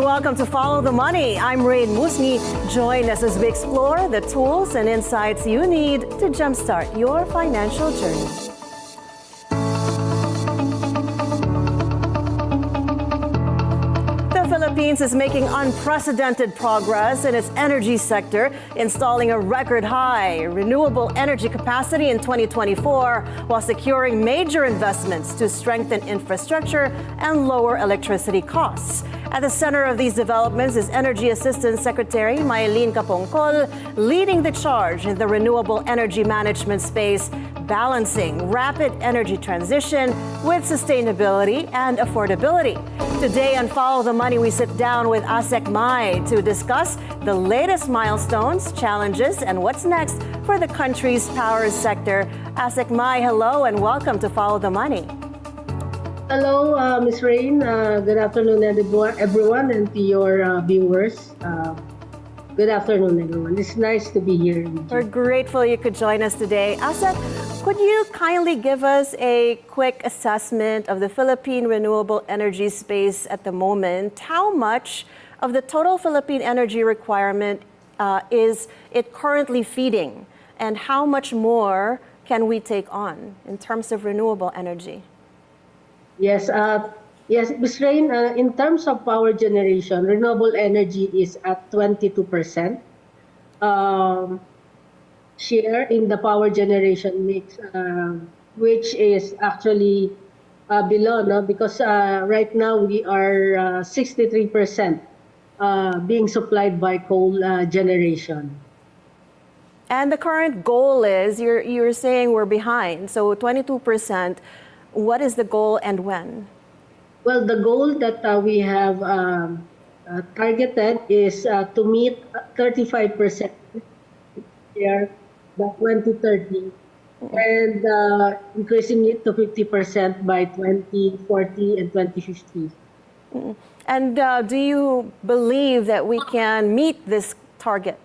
welcome to Follow the Money. I'm Raine Musñgi. Join us as we explore the tools and insights you need to jumpstart your financial journey. The Philippines is making unprecedented progress in its energy sector, installing a record high renewable energy capacity in 2024 while securing major investments to strengthen infrastructure and lower electricity costs. At the center of these developments is Energy Assistant Secretary Mylene Capongcol, leading the charge in the renewable energy management space, balancing rapid energy transition with sustainability and affordability. Today on Follow the Money, we sit down with Asec Mylene to discuss the latest milestones, challenges, and what's next for the country's power sector. Asec Mylene, hello and welcome to Follow the Money. Hello, Ms. Raine. Good afternoon, everyone, and to your viewers. Good afternoon, everyone. It's nice to be here. We're grateful you could join us today. Asec, could you kindly give us a quick assessment of the Philippine renewable energy space at the moment? How much of the total Philippine energy requirement is it currently feeding? And how much more can we take on in terms of renewable energy? Yes, Ms. Raine, in terms of power generation, renewable energy is at 22% share in the power generation mix, which is actually below, no? Because right now we are 63% being supplied by coal generation. And the current goal is, you're saying we're behind, so 22%. What is the goal and when? Well, the goal that we have targeted is to meet 35% share by 2030 and increasing it to 50% by 2040 and 2050. And do you believe that we can meet this target?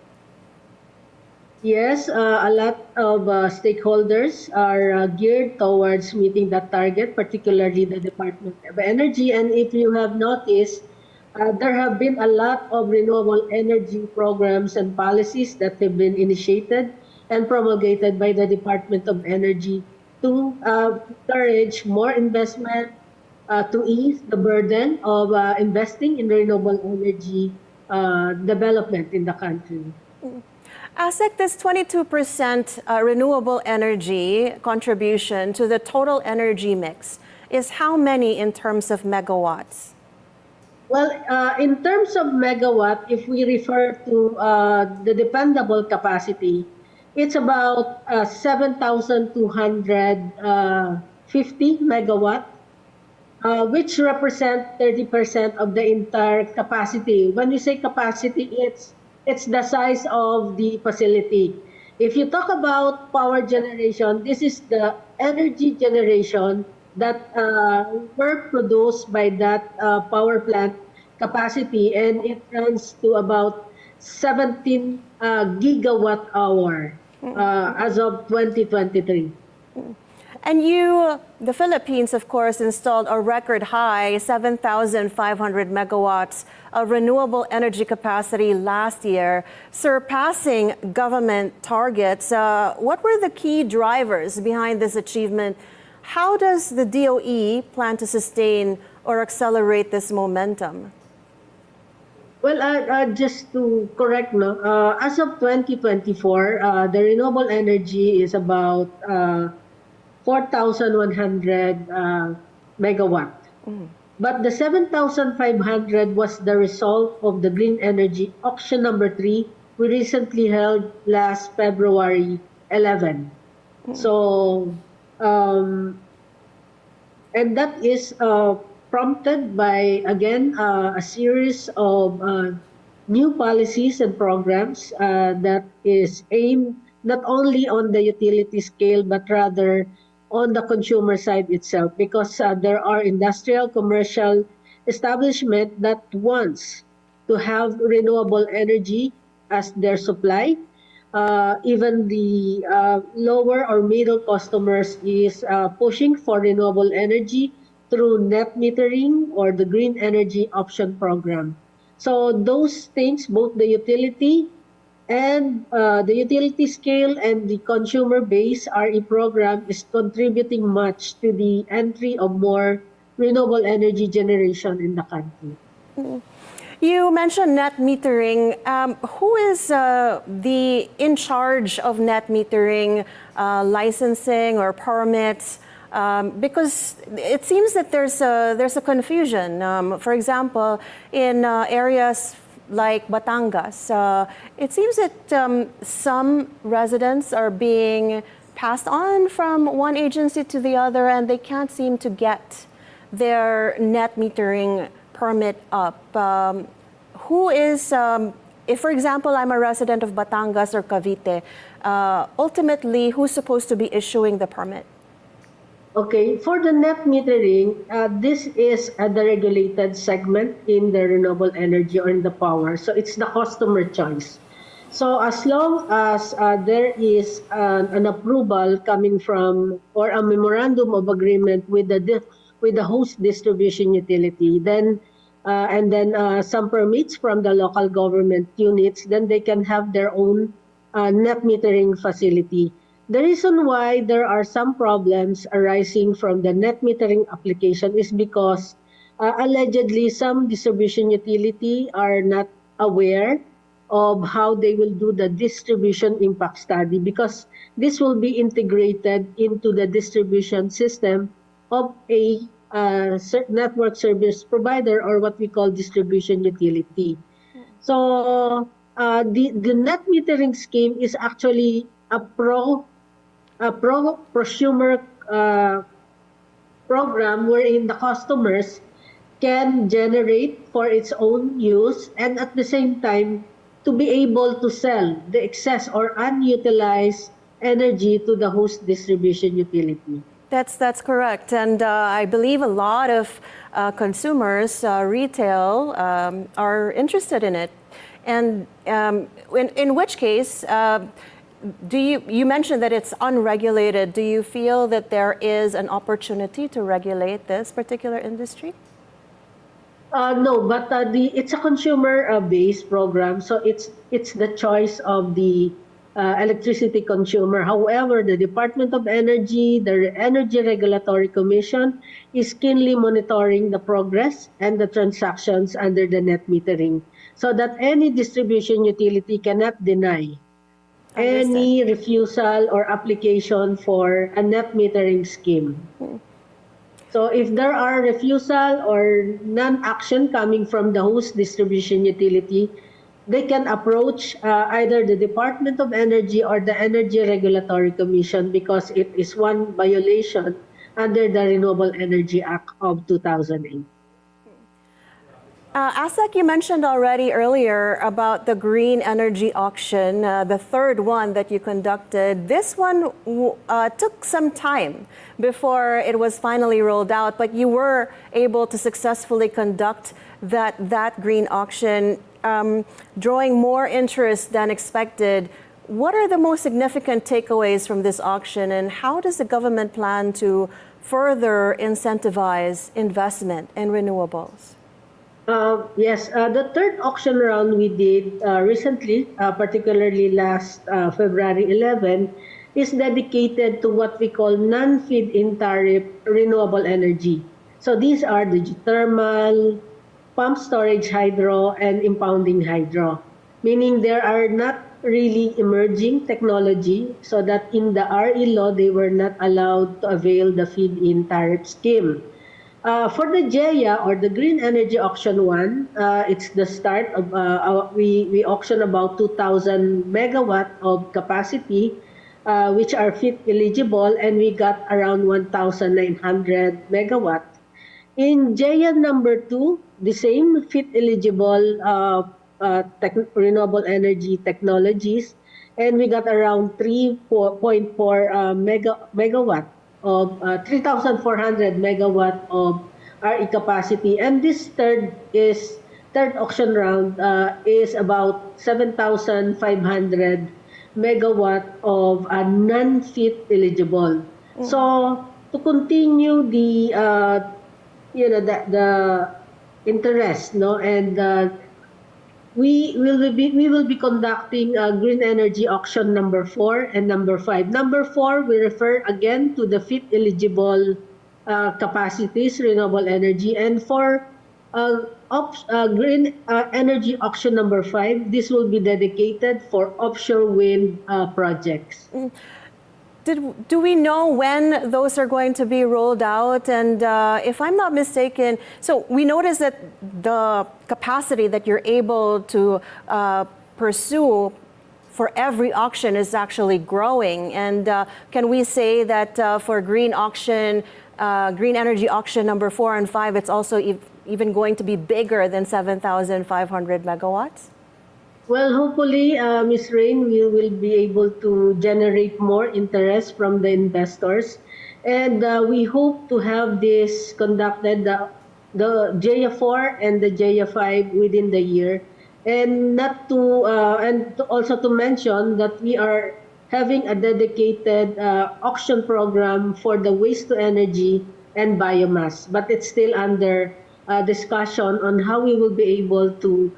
Yes, a lot of stakeholders are geared towards meeting that target, particularly the Department of Energy. And if you have noticed, there have been a lot of renewable energy programs and policies that have been initiated and promulgated by the Department of Energy to encourage more investment, to ease the burden of investing in renewable energy development in the country. Asec, this 22% renewable energy contribution to the total energy mix is how many in terms of megawatts? Well, in terms of megawatt, if we refer to the dependable capacity, it's about 7,250 megawatt, which represent 30% of the entire capacity. When we say capacity, it's the size of the facility. If you talk about power generation, this is the energy generation that were produced by that power plant capacity, and it runs to about 17 gigawatt hour as of 2023. And the Philippines, of course, installed a record high 7,500 megawatts of renewable energy capacity last year, surpassing government targets. What were the key drivers behind this achievement? How does the DOE plan to sustain or accelerate this momentum? Well, just to correct, as of 2024, the renewable energy is about 4,100 megawatt. But the 7,500 was the result of the Green Energy Auction number 3 we recently held last February 11. So, and that is prompted by, again, a series of new policies and programs that is aimed not only on the utility scale, but rather on the consumer side itself, because there are industrial, commercial establishment that wants to have renewable energy as their supply. Even the lower or middle customers is pushing for renewable energy through net metering or the Green Energy Option Program. So those things, both the utility and the utility scale and the consumer base RE program is contributing much to the entry of more renewable energy generation in the country. You mentioned net metering. Who is the in charge of net metering licensing or permits? Because it seems that there's a confusion. For example, in areas like Batangas, it seems that some residents are being passed on from one agency to the other, and they can't seem to get their net metering permit up. Who is, if for example, I'm a resident of Batangas or Cavite, ultimately, who's supposed to be issuing the permit? Okay, for the net metering, this is the regulated segment in the renewable energy or in the power. So it's the customer choice. So as long as there is an approval coming from or a memorandum of agreement with the host distribution utility, then and then some permits from the local government units, then they can have their own net metering facility. The reason why there are some problems arising from the net metering application is because allegedly some distribution utility are not aware of how they will do the distribution impact study, because this will be integrated into the distribution system of a network service provider, or what we call distribution utility. So the net metering scheme is actually a prosumer program wherein the customers can generate for its own use, and at the same time to be able to sell the excess or unutilized energy to the host distribution utility. That's correct, and I believe a lot of consumers, retail, are interested in it. And in which case, you mentioned that it's unregulated. Do you feel that there is an opportunity to regulate this particular industry? No, but it's a consumer-based program, so it's the choice of the electricity consumer. However, the Department of Energy, the Energy Regulatory Commission, is keenly monitoring the progress and the transactions under the net metering, so that any distribution utility cannot deny any refusal or application for a net metering scheme. So if there are refusal or non-action coming from the host distribution utility, they can approach either the Department of Energy or the Energy Regulatory Commission, because it is one violation under the Renewable Energy Act of 2008. Asec, you mentioned already earlier about the green energy auction, the third one that you conducted. This one took some time before it was finally rolled out, but you were able to successfully conduct that green auction, drawing more interest than expected. What are the most significant takeaways from this auction, and how does the government plan to further incentivize investment in renewables? Yes, the third auction round we did recently, particularly last February 11, is dedicated to what we call non-feed-in tariff renewable energy. So these are the thermal, pump storage hydro, and impounding hydro, meaning there are not really emerging technology, so that in the RE law, they were not allowed to avail the feed-in tariff scheme. For the GEA, or the Green Energy Auction 1, it's the start of, we auction about 2,000 megawatt of capacity, which are FIT eligible, and we got around 1,900 megawatt. In GEA number 2, the same FIT eligible renewable energy technologies, and we got around 3.4 megawatt of 3,400 megawatt of RE capacity, and this third auction round is about 7,500 megawatt of non-FIT eligible. So to continue the the interest, and we will be conducting green energy auction number 4 and number 5. Number 4, we refer again to the FIT eligible capacities, renewable energy, and for green energy auction number 5, this will be dedicated for offshore wind projects. Do we know when those are going to be rolled out? And if I'm not mistaken, so we noticed that the capacity that you're able to pursue for every auction is actually growing. And can we say that for green energy auction number 4 and 5, it's also even going to be bigger than 7,500 megawatts? Well, hopefully, Ms. Raine, we will be able to generate more interest from the investors. And we hope to have this conducted, the JF4 and the JF5 within the year. And also to mention that we are having a dedicated auction program for the waste to energy and biomass. But it's still under discussion on how we will be able to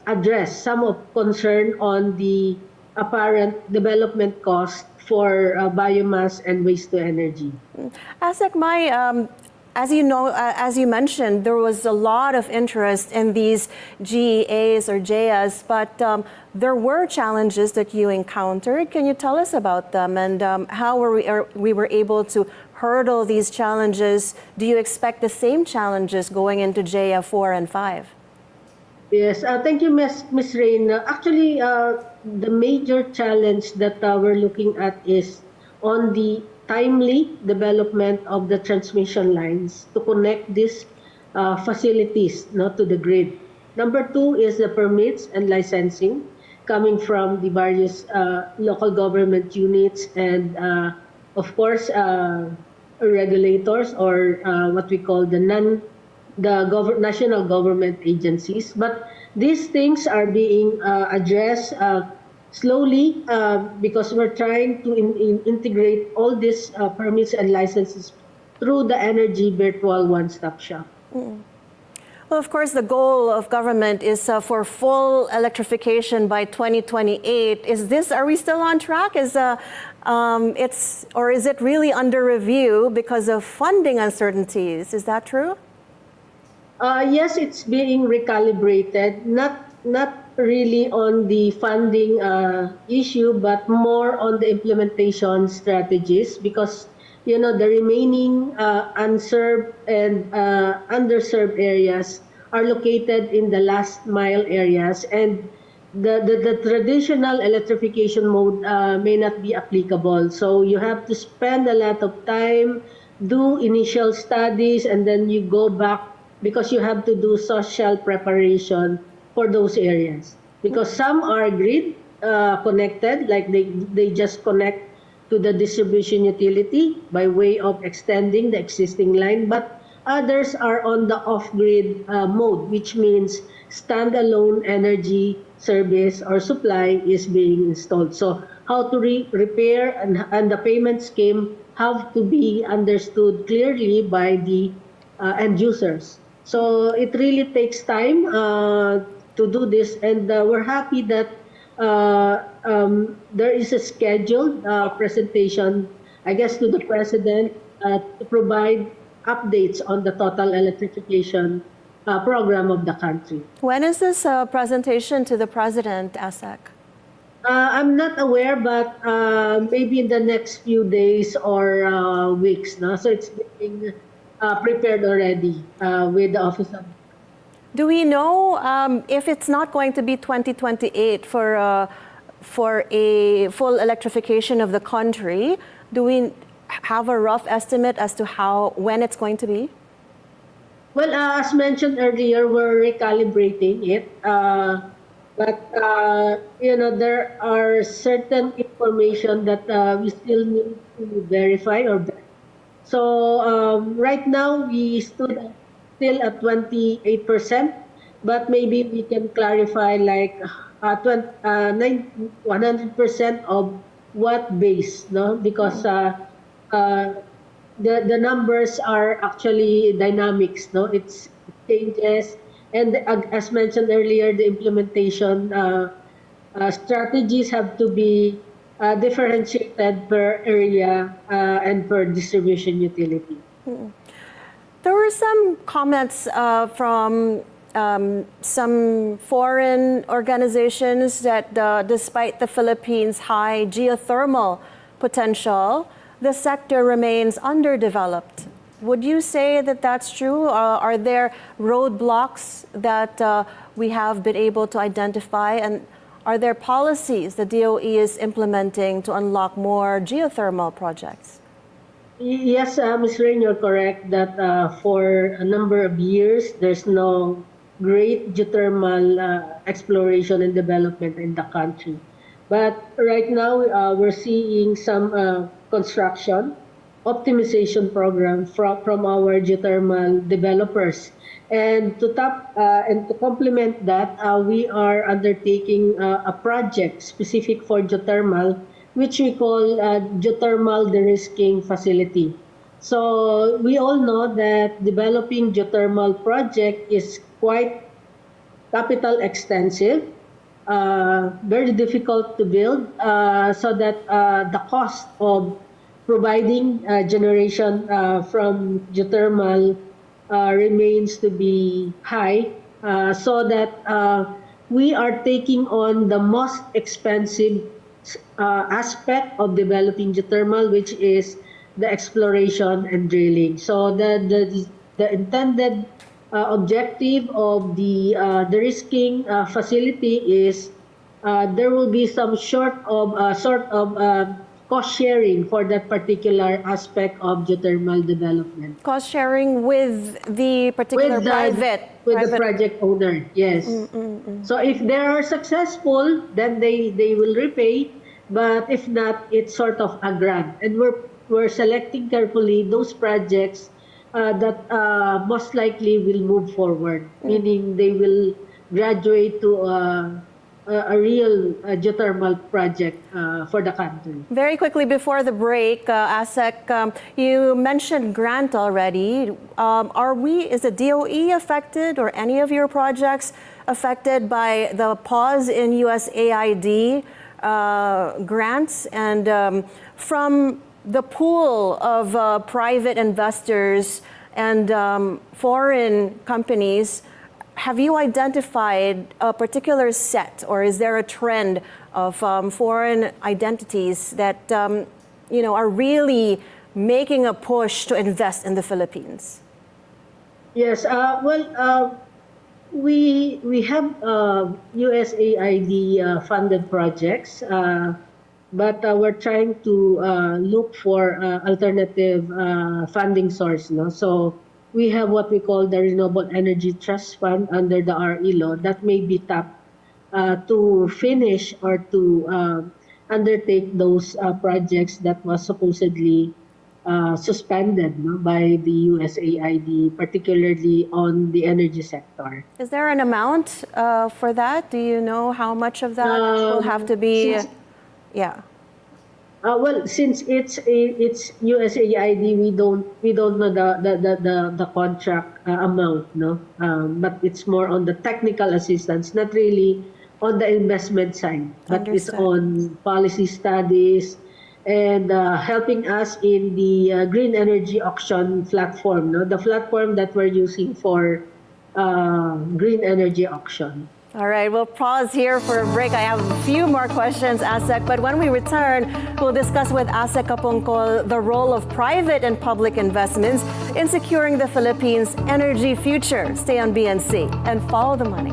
address some of concern on the apparent development cost for biomass and waste to energy. Asec, as you know, as you mentioned, there was a lot of interest in these GEAs or JEAs, but there were challenges that you encountered. Can you tell us about them and how we were able to hurdle these challenges? Do you expect the same challenges going into JEA 4 and 5? Yes, thank you, Ms. Raine. Actually, the major challenge that we're looking at is on the timely development of the transmission lines to connect these facilities to the grid. Number 2 is the permits and licensing coming from the various local government units and, of course, regulators or what we call the national government agencies. But these things are being addressed slowly because we're trying to integrate all these permits and licenses through the energy virtual one-stop shop. Well, of course, the goal of government is for full electrification by 2028. Are we still on track? Or is it really under review because of funding uncertainties? Is that true? Yes, it's being recalibrated, not really on the funding issue, but more on the implementation strategies because, the remaining unserved and underserved areas are located in the last mile areas and the traditional electrification mode may not be applicable. So you have to spend a lot of time, do initial studies, and then you go back because you have to do social preparation for those areas. Because some are grid connected, like they just connect to the distribution utility by way of extending the existing line, but others are on the off-grid mode, which means standalone energy service or supply is being installed. So how to repair and the payment scheme have to be understood clearly by the end users. So it really takes time to do this, and we're happy that there is a scheduled presentation, I guess, to the President to provide updates on the total electrification program of the country. When is this presentation to the President, Asec? I'm not aware, but maybe in the next few days or weeks. No? So it's being prepared already with the Office of... Do we know if it's not going to be 2028 for a full electrification of the country? Do we have a rough estimate as to when it's going to be? Well, as mentioned earlier, we're recalibrating it. But there are certain information that we still need to verify So right now we stood still at 28%, but maybe we can clarify like 100% of what base, no? Because the numbers are actually dynamics, no? It changes, And as mentioned earlier, the implementation strategies have to be differentiated per area and per distribution utility. There were some comments from some foreign organizations that despite the Philippines' high geothermal potential, the sector remains underdeveloped. Would you say that that's true? Are there roadblocks that we have been able to identify? And are there policies the DOE is implementing to unlock more geothermal projects? Yes, Ms. Raine, you're correct that for a number of years, there's no great geothermal exploration and development in the country. But right now, we're seeing some construction optimization program from our geothermal developers. And to complement that, we are undertaking a project specific for geothermal, which we call geothermal de-risking facility. So we all know that developing geothermal project is quite capital extensive, very difficult to build, so that the cost of providing generation from geothermal remains to be high, so that we are taking on the most expensive aspect of developing geothermal, which is the exploration and drilling. So the intended objective of the de-risking facility is there will be some sort of cost sharing for that particular aspect of geothermal development. Cost sharing with the particular private the project owner, yes. So if they are successful, then they will repay. But if not, it's sort of a grant. And we're selecting carefully those projects that most likely will move forward, meaning they will graduate to a real geothermal project for the country. Very quickly before the break, Asec, you mentioned grant already. Is the DOE affected or any of your projects affected by the pause in USAID grants? And from the pool of private investors and foreign companies, have you identified a particular set, or is there a trend of foreign identities that are really making a push to invest in the Philippines? Yes. We have USAID funded projects, but we're trying to look for alternative funding source. No? So we have what we call the Renewable Energy Trust Fund under the RE law that may be tapped to finish or to undertake those projects that was supposedly suspended by the USAID, particularly on the energy sector. Is there an amount for that? Do you know how much of that will have to be? Well, since it's USAID, we don't know the contract amount, no. But it's more on the technical assistance, not really on the investment side, but it's on policy studies and helping us in the green energy auction platform, no, the platform that we're using for green energy auction. All right, we'll pause here for a break. I have a few more questions, Asec, but when we return, we'll discuss with Asec Capongcol the role of private and public investments in securing the Philippines' energy future. Stay on BNC and follow the money.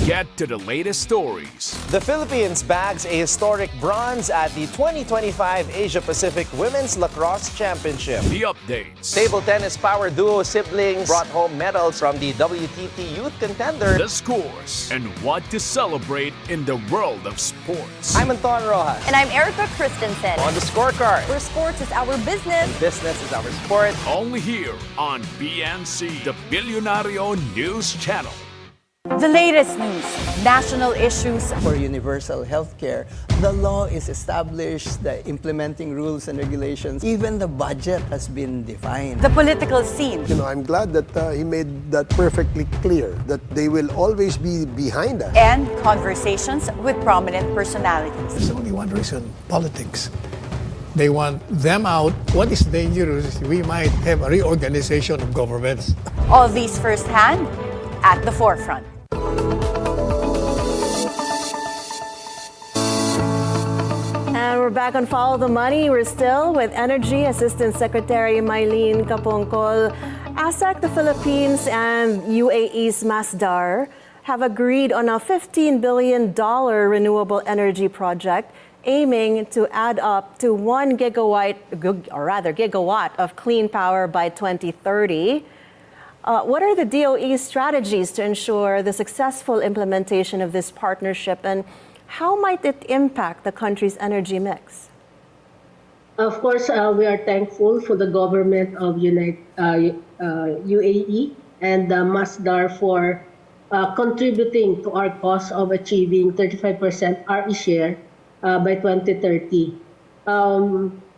Get to the latest stories. The Philippines bags a historic bronze at the 2025 Asia-Pacific Women's Lacrosse Championship. The updates. Table tennis power duo siblings brought home medals from the WTT Youth Contender. The scores and what to celebrate in the world of sports. I'm Anton Rojas. And I'm Erica Christensen. On the scorecard. Where sports is our business. And business is our sport. Only here on BNC, the Bilyonaryo News Channel. The latest news, national issues, For universal healthcare, the law is established, the implementing rules and regulations, even the budget has been defined. the political scene, I'm glad that he made that perfectly clear, that they will always be behind us. and conversations with prominent personalities. There's only one reason, politics. They want them out. What is dangerous is we might have a reorganization of governments. All these firsthand at the forefront. And we're back on Follow the Money. We're still with Energy Assistant Secretary Mylene Capongcol. Asec, the Philippines, and UAE's Masdar have agreed on a $15 billion renewable energy project aiming to add up to 1 gigawatt of clean power by 2030. What are the DOE's strategies to ensure the successful implementation of this partnership, and how might it impact the country's energy mix? Of course, we are thankful for the government of UAE and Masdar for contributing to our cause of achieving 35% RE share by 2030.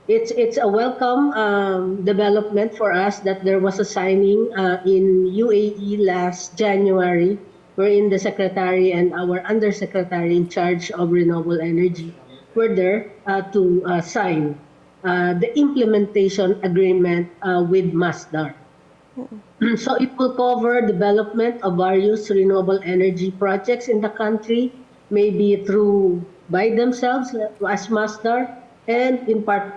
It's a welcome development for us that there was a signing in UAE last January, wherein the Secretary and our Undersecretary in charge of renewable energy were there to sign the implementation agreement with Masdar. So it will cover development of various renewable energy projects in the country, maybe by themselves as Masdar, and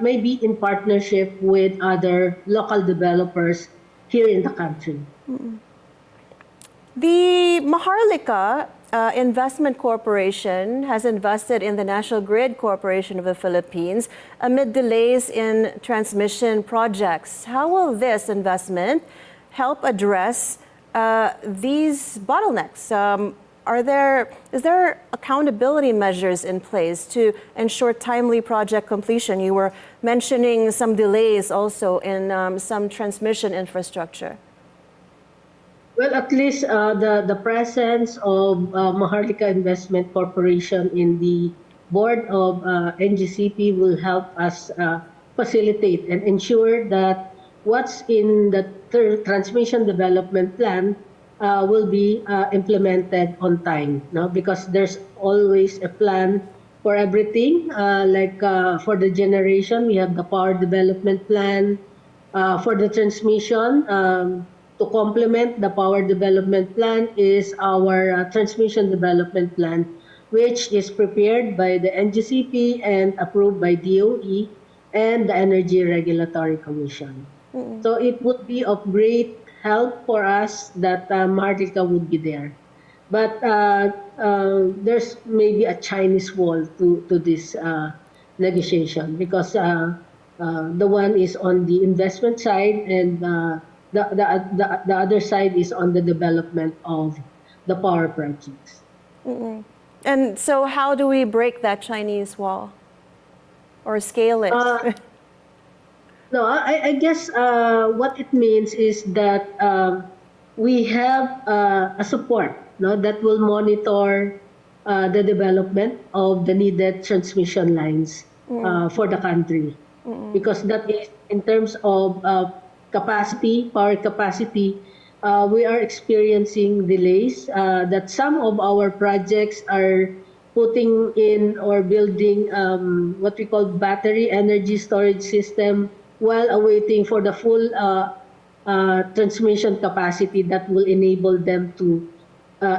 maybe in partnership with other local developers here in the country. The Maharlika Investment Corporation has invested in the National Grid Corporation of the Philippines amid delays in transmission projects. How will this investment help address these bottlenecks? Is there accountability measures in place to ensure timely project completion? You were mentioning some delays also in some transmission infrastructure. Well, at least the presence of Maharlika Investment Corporation in the board of NGCP will help us facilitate and ensure that what's in the transmission development plan will be implemented on time, no? Because there's always a plan for everything. For the generation, we have the power development plan. For the transmission, to complement the power development plan is our transmission development plan, which is prepared by the NGCP and approved by DOE and the Energy Regulatory Commission. So it would be of great help for us that Maharlika would be there. But there's maybe a Chinese wall to this negotiation, because the one is on the investment side and the other side is on the development of the power projects. And so how do we break that Chinese wall or scale it? No, I guess what it means is that we have a support, no, that will monitor the development of the needed transmission lines for the country. Because that is, in terms of capacity, power capacity, we are experiencing delays that some of our projects are putting in or building what we call battery energy storage system while awaiting for the full transmission capacity that will enable them to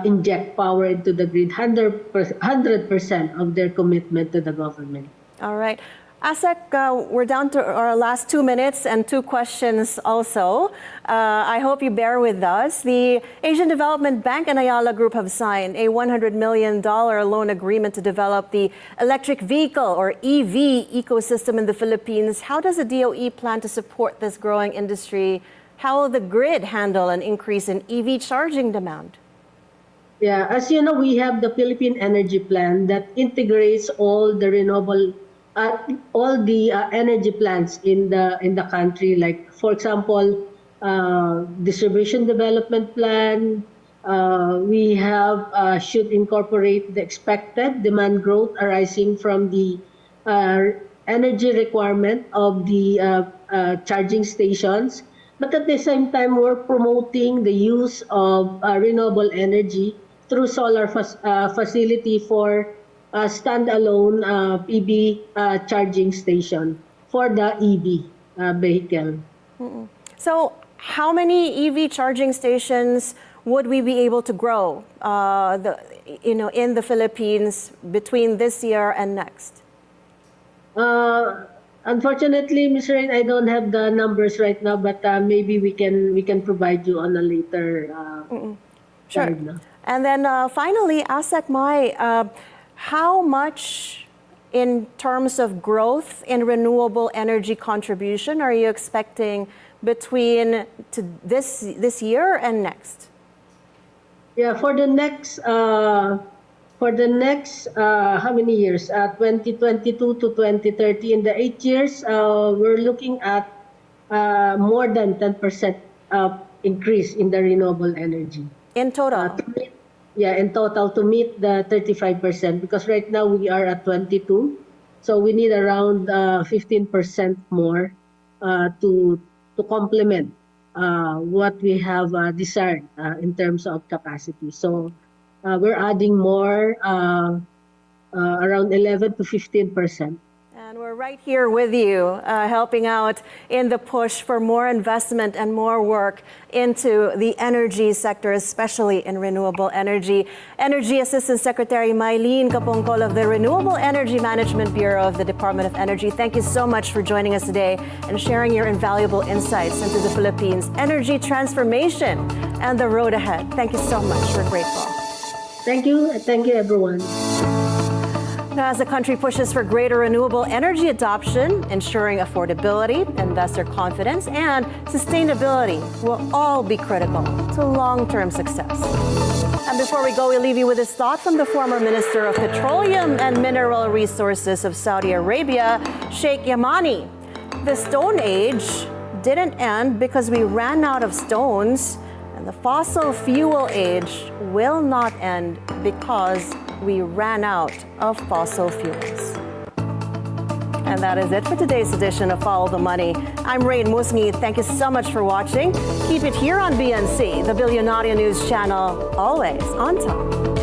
inject power into the grid, 100% of their commitment to the government. All right. Asec, we're down to our last 2 minutes and 2 questions also. I hope you bear with us. The Asian Development Bank and Ayala Group have signed a $100 million loan agreement to develop the electric vehicle or EV ecosystem in the Philippines. How does the DOE plan to support this growing industry? How will the grid handle an increase in EV charging demand? Yeah, as you know, we have the Philippine Energy Plan that integrates all the renewable energy plants in the country, like, for example, distribution development plan, We should incorporate the expected demand growth arising from the energy requirement of the charging stations. But at the same time, we're promoting the use of renewable energy through solar facility for standalone EV charging station for the EV vehicle. So how many EV charging stations would we be able to grow in the Philippines between this year and next? Unfortunately, Ms. Raine, I don't have the numbers right now, but maybe we can provide you on a later Sure. slide na. And then finally, Asec My, how much in terms of growth in renewable energy contribution are you expecting between this year and next? Yeah, for the next how many years? 2022 to 2030. In the 8 years, we're looking at more than 10% increase in the renewable energy. In total? In total to meet the 35%, because right now we are at 22, so we need around 15% more to complement what we have desired in terms of capacity. So we're adding more, around 11 to 15%. And we're right here with you, helping out in the push for more investment and more work into the energy sector, especially in renewable energy. Energy Assistant Secretary Mylene Capongcol of the Renewable Energy Management Bureau of the Department of Energy, thank you so much for joining us today and sharing your invaluable insights into the Philippines' energy transformation and the road ahead. Thank you so much. We're grateful. Thank you everyone. Now, as the country pushes for greater renewable energy adoption, ensuring affordability, investor confidence, and sustainability will all be critical to long-term success. And before we go, we leave you with this thought from the former Minister of Petroleum and Mineral Resources of Saudi Arabia, Sheikh Yamani. The Stone Age didn't end because we ran out of stones, and the fossil fuel age will not end because we ran out of fossil fuels. And that is it for today's edition of Follow the Money. I'm Raine Musñgi. Thank you so much for watching. Keep it here on BNC, the Bilyonaryo News Channel, always on top.